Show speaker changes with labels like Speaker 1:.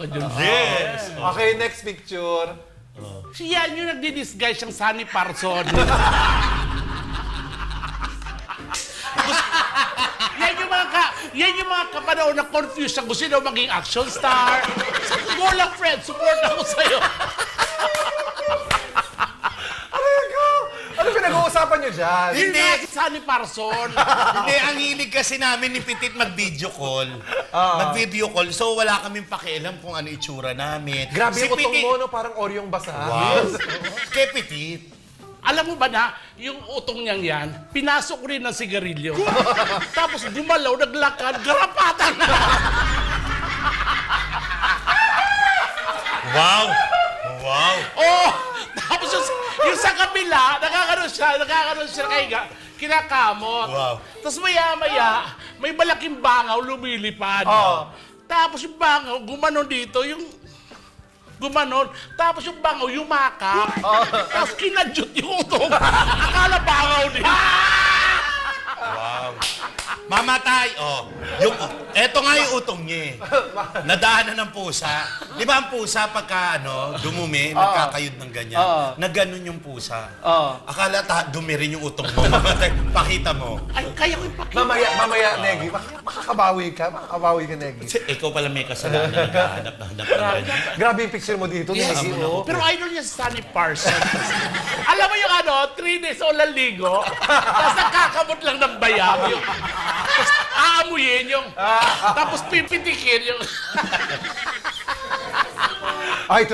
Speaker 1: ka dyan.
Speaker 2: Yes.
Speaker 3: Okay, next picture.
Speaker 1: Siya yung nagdi-disguise siyang Sunny Parson. Yan yung mga kapanahon na confused siya. Gusto daw maging action star. Sabi ko lang, friend, support ako sa'yo.
Speaker 3: Ano pinag-uusapan nyo dyan?
Speaker 1: Hindi, Sunny Parson.
Speaker 2: Hindi, ang hilig kasi namin ni Petit mag-video call. Mag-video call. So, wala kaming pakialam kung ano itsura namin.
Speaker 3: Grabe
Speaker 2: Si
Speaker 3: yung utong
Speaker 2: Petit-
Speaker 3: mo, no? Parang Oreong basa.
Speaker 2: Wow. Kay Petit.
Speaker 1: Alam mo ba na, yung utong niyang yan, pinasok ko rin ng sigarilyo. Tapos gumalaw, naglakad, garapatan na.
Speaker 2: Wow. Wow.
Speaker 1: Oh! Tapos yung sa kabila, nakakaroon siya kaya kinakamot.
Speaker 2: Wow.
Speaker 1: Tapos maya-maya, may malaking bangaw lumilipad.
Speaker 3: Oh.
Speaker 1: Tapos yung bangaw, gumanon dito, gumanon. Tapos yung bangaw, yumakap. Tapos kinadyot yung utong. Akala bangaw din.
Speaker 2: Wow. Mamatay. Oh. Eto nga yung utong niya eh. Nadaanan ng pusa. Di ba ang pusa pagka dumumi, nagkakayod ng ganyan? Nagganon yung pusa. Akala dumi rin yung utong mo. Mamatay. Pakita mo.
Speaker 1: Ay, kaya ko ipakita.
Speaker 3: Mamaya, Negi. Makakabawi ka, Negi.
Speaker 2: Kasi ikaw pala may kasalanan. Naghahanap ng ganyan.
Speaker 3: Grabe yung picture mo dito,
Speaker 2: Yes.
Speaker 3: Negi. Oh.
Speaker 1: Pero idol niya si Sunny Parson. Alam mo yung 3 days o laligo, tapos nakakamot lang ng bayag. Tapos aamuyin yung, tapos pipitikin yung...
Speaker 3: Ay, ito